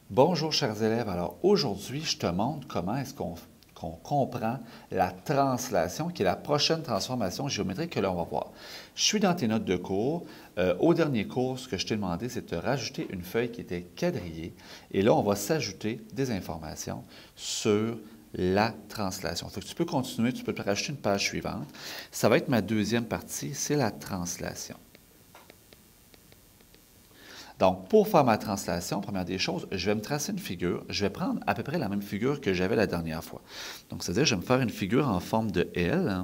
Bonjour chers élèves, alors aujourd'hui je te montre comment est-ce qu'on comprend la translation qui est la prochaine transformation géométrique que l'on va voir. Je suis dans tes notes de cours. Au dernier cours, ce que je t'ai demandé, c'est de te rajouter une feuille qui était quadrillée et là on va s'ajouter des informations sur la translation. Donc, tu peux continuer, tu peux te rajouter une page suivante. Ça va être ma deuxième partie, c'est la translation. Donc, pour faire ma translation, première des choses, je vais me tracer une figure. Je vais prendre à peu près la même figure que j'avais la dernière fois. Donc, c'est-à-dire, je vais me faire une figure en forme de L,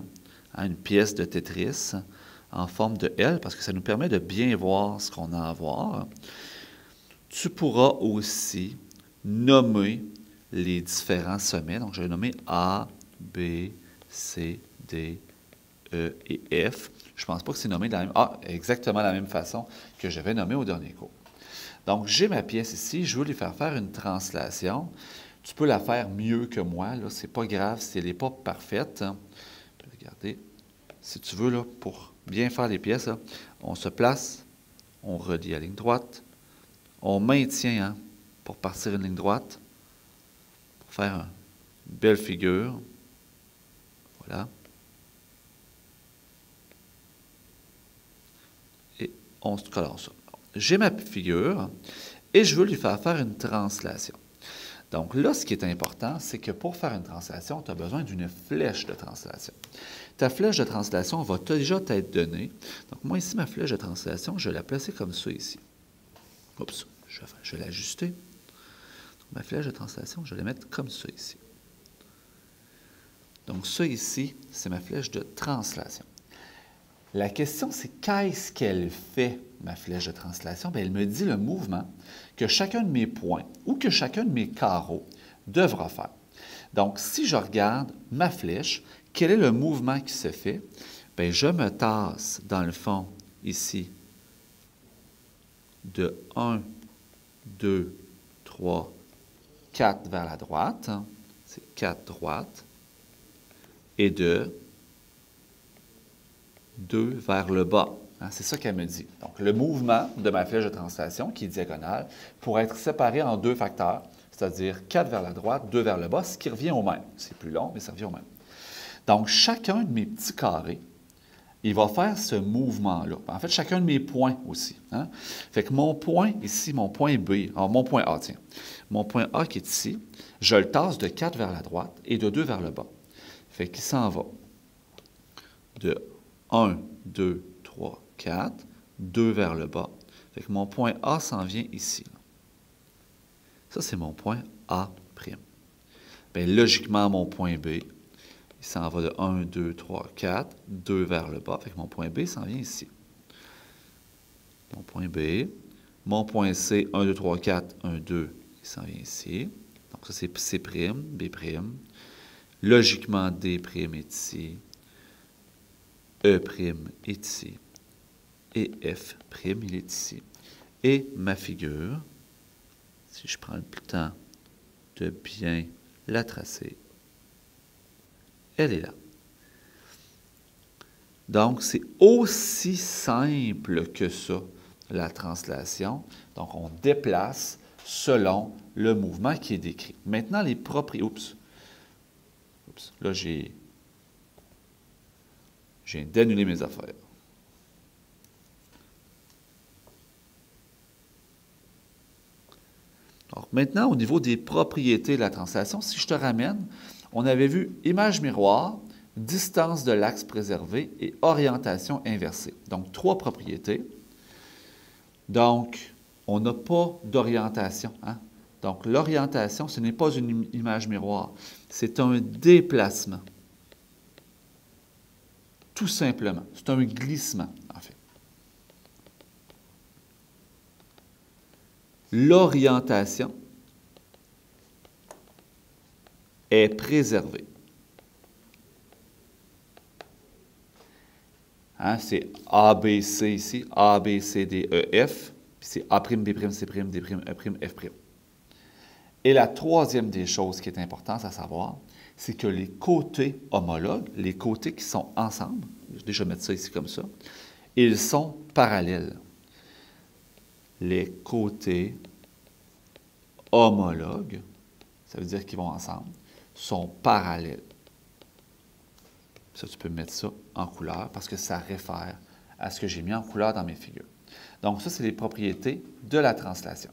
une pièce de Tetris en forme de L, parce que ça nous permet de bien voir ce qu'on a à voir. Tu pourras aussi nommer les différents sommets. Donc, je vais nommer A, B, C, D, E et F. Je ne pense pas que c'est nommé de la même, exactement la même façon que je vais nommer au dernier cours. Donc, j'ai ma pièce ici, je veux lui faire une translation. Tu peux la faire mieux que moi, là, c'est pas grave si elle n'est pas parfaite. Regardez, si tu veux, là, pour bien faire les pièces, là, on se place, on relie la ligne droite, on maintient pour partir une ligne droite, pour faire une belle figure. Voilà. Et on se colore ça. J'ai ma figure et je veux lui faire une translation. Donc là, ce qui est important, c'est que pour faire une translation, tu as besoin d'une flèche de translation. Ta flèche de translation va déjà t'être donnée. Donc moi, ici, ma flèche de translation, je vais la placer comme ça ici. Oups, je vais l'ajuster. Donc ma flèche de translation, je vais la mettre comme ça ici. Donc ça ici, c'est ma flèche de translation. La question, c'est qu'est-ce qu'elle fait, ma flèche de translation? Bien, elle me dit le mouvement que chacun de mes points ou que chacun de mes carreaux devra faire. Donc, si je regarde ma flèche, quel est le mouvement qui se fait? Bien, je me tasse, dans le fond, ici, de 1, 2, 3, 4 vers la droite. C'est 4 droite. Et de 2 vers le bas. C'est ça qu'elle me dit. Donc, le mouvement de ma flèche de translation, qui est diagonale, pourrait être séparé en deux facteurs, c'est-à-dire 4 vers la droite, 2 vers le bas, ce qui revient au même. C'est plus long, mais ça revient au même. Donc, chacun de mes petits carrés, il va faire ce mouvement-là. En fait, chacun de mes points aussi. Fait que mon point ici, mon point B, alors mon point A, tiens. Mon point A qui est ici, je le tasse de 4 vers la droite et de 2 vers le bas. Fait qu'il s'en va de 1, 2, 3, 4, 2 vers le bas. Fait que mon point A s'en vient ici. Ça, c'est mon point A'. Bien, logiquement, mon point B, il s'en va de 1, 2, 3, 4, 2 vers le bas. Fait que mon point B s'en vient ici. Mon point B. Mon point C, 1, 2, 3, 4, 1, 2, il s'en vient ici. Donc, ça, c'est C', B'. Logiquement, D' est ici. E' est ici. Et F', il est ici. Et ma figure, si je prends le temps de bien la tracer, elle est là. Donc, c'est aussi simple que ça, la translation. Donc, on déplace selon le mouvement qui est décrit. Maintenant, les propriétés... Oups. Là, j'ai d'annuler mes affaires. Alors, maintenant, au niveau des propriétés de la translation, si je te ramène, on avait vu image miroir, distance de l'axe préservé et orientation inversée. Donc, 3 propriétés. Donc, on n'a pas d'orientation. Donc, l'orientation, ce n'est pas une image miroir, c'est un déplacement. Tout simplement. C'est un glissement, en fait. L'orientation est préservée. C'est A, B, C ici, A, B, C, D, E, F, puis c'est A', B', C', D', E', F'. Et la troisième des choses qui est importante à savoir, c'est que les côtés homologues, les côtés qui sont ensemble, je vais déjà mettre ça ici comme ça, ils sont parallèles. Les côtés homologues, ça veut dire qu'ils vont ensemble, sont parallèles. Ça, tu peux mettre ça en couleur parce que ça réfère à ce que j'ai mis en couleur dans mes figures. Donc, ça, c'est les propriétés de la translation.